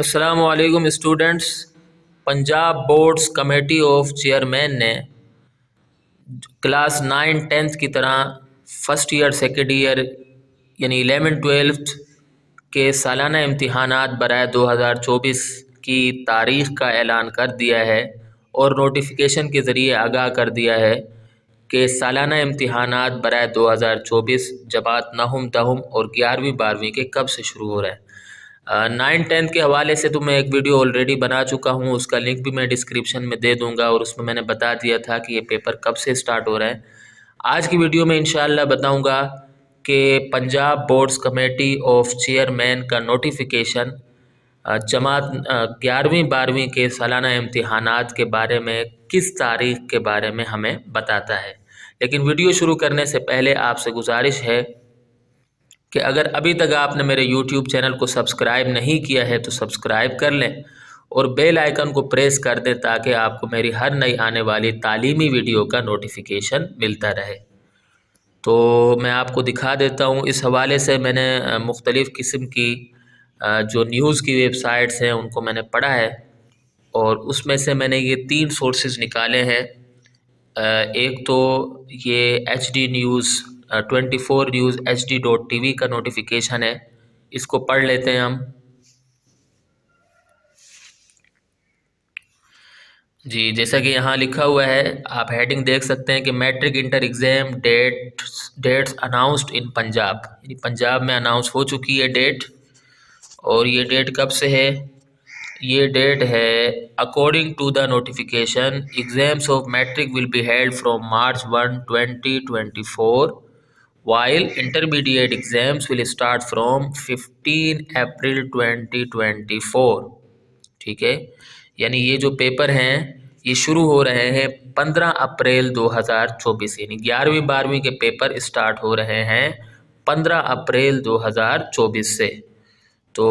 السلام علیکم students. Punjab boards committee of chairman نے کلاس 9-10 کی طرح فرسٹ ایئر سیکنڈ ایئر یعنی 11-12 کے سالانہ امتحانات برائے 2024 کی تاریخ کا اعلان کر دیا ہے اور نوٹیفیکیشن کے ذریعے آگاہ کر دیا ہے کہ سالانہ امتحانات برائے 2024 جماعت نہم دہم اور 11ویں 12ویں کے کب سے شروع ہو رہے ہیں۔ 9-10 کے حوالے سے تو میں ایک ویڈیو آلریڈی بنا چکا ہوں، اس کا لنک بھی میں ڈسکرپشن میں دے دوں گا، اور اس میں نے بتا دیا تھا کہ یہ پیپر کب سے سٹارٹ ہو رہا ہے۔ آج کی ویڈیو میں انشاءاللہ بتاؤں گا کہ Punjab boards committee of chairman کا نوٹیفیکیشن جماعت 11ویں 12ویں کے سالانہ امتحانات کے بارے میں کس تاریخ کے بارے میں ہمیں بتاتا ہے۔ لیکن ویڈیو شروع کرنے سے پہلے آپ سے گزارش ہے کہ اگر ابھی تک آپ نے میرے یوٹیوب چینل کو سبسکرائب نہیں کیا ہے تو سبسکرائب کر لیں اور بیل آئیکن کو پریس کر دیں تاکہ آپ کو میری ہر نئی آنے والی تعلیمی ویڈیو کا نوٹیفیکیشن ملتا رہے۔ تو میں آپ کو دکھا دیتا ہوں، اس حوالے سے میں نے مختلف قسم کی جو نیوز کی ویب سائٹس ہیں ان کو میں نے پڑھا ہے، اور اس میں سے میں نے یہ 3 سورسز نکالے ہیں۔ ایک تو یہ HD نیوز 24 نیوز HD.TV کا نوٹیفیکیشن ہے، اس کو پڑھ لیتے ہیں ہم۔ جی، جیسا کہ یہاں لکھا ہوا ہے، آپ ہیڈنگ دیکھ سکتے ہیں کہ matric inter exam dates announced in Punjab, یعنی پنجاب میں اناؤنس ہو چکی ہے ڈیٹ، اور یہ ڈیٹ کب سے ہے؟ یہ ڈیٹ ہے according to the notification exams of matric will be held from March 1, 2024 while intermediate exams will start from 15 April 2024۔ ٹھیک ہے، یعنی یہ جو پیپر ہیں یہ شروع ہو رہے ہیں 15 اپریل 2024، یعنی 11ویں 12ویں کے پیپر اسٹارٹ ہو رہے ہیں 15 اپریل 2024 سے۔ تو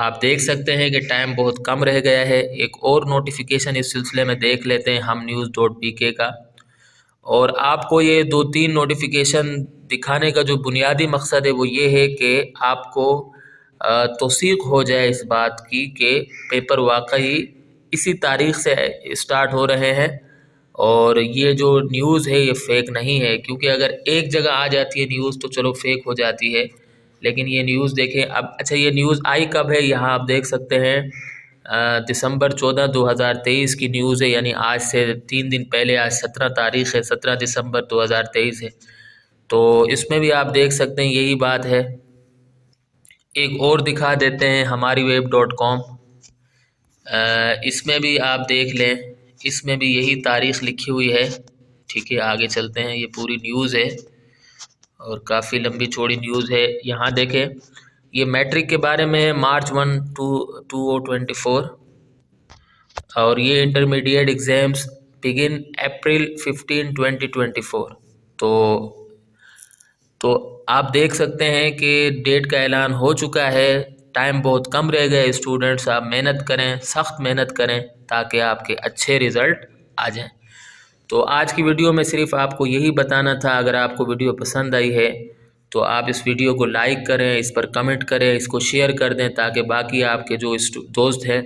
آپ دیکھ سکتے ہیں کہ ٹائم بہت کم رہ گیا ہے۔ ایک اور نوٹیفیکیشن اس سلسلے میں دیکھ لیتے ہیں ہم news.pk کا، اور آپ کو یہ 2-3 نوٹیفیکیشن دکھانے کا جو بنیادی مقصد ہے وہ یہ ہے کہ آپ کو توثیق ہو جائے اس بات کی کہ پیپر واقعی اسی تاریخ سے اسٹارٹ ہو رہے ہیں، اور یہ جو نیوز ہے یہ فیک نہیں ہے، کیونکہ اگر ایک جگہ آ جاتی ہے نیوز تو چلو فیک ہو جاتی ہے، لیکن یہ نیوز دیکھیں اب۔ اچھا، یہ نیوز آئی کب ہے؟ یہاں آپ دیکھ سکتے ہیں دسمبر 14 2023 کی نیوز ہے، یعنی آج سے 3 دن پہلے، آج 17 تاریخ ہے، 17 دسمبر 2023 ہے۔ تو اس میں بھی آپ دیکھ سکتے ہیں یہی بات ہے۔ ایک اور دکھا دیتے ہیں ہماری web.com، اس میں بھی آپ دیکھ لیں، اس میں بھی یہی تاریخ لکھی ہوئی ہے۔ ٹھیک ہے، آگے چلتے ہیں، یہ پوری نیوز ہے اور کافی لمبی چوڑی نیوز ہے۔ یہاں دیکھیں، یہ میٹرک کے بارے میں ہے، March 1, 2024، اور یہ انٹرمیڈیٹ ایگزامس بگن April 15, 2024۔ تو آپ دیکھ سکتے ہیں کہ ڈیٹ کا اعلان ہو چکا ہے، ٹائم بہت کم رہ گیا۔ اسٹوڈنٹس آپ محنت کریں، سخت محنت کریں تاکہ آپ کے اچھے رزلٹ آ جائیں۔ تو آج کی ویڈیو میں صرف آپ کو یہی بتانا تھا۔ اگر آپ کو ویڈیو پسند آئی ہے تو آپ اس ویڈیو کو لائک کریں، اس پر کمنٹ کریں، اس کو شیئر کر دیں تاکہ باقی آپ کے جو دوست ہیں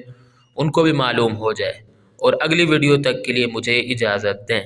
ان کو بھی معلوم ہو جائے، اور اگلی ویڈیو تک کے لیے مجھے اجازت دیں۔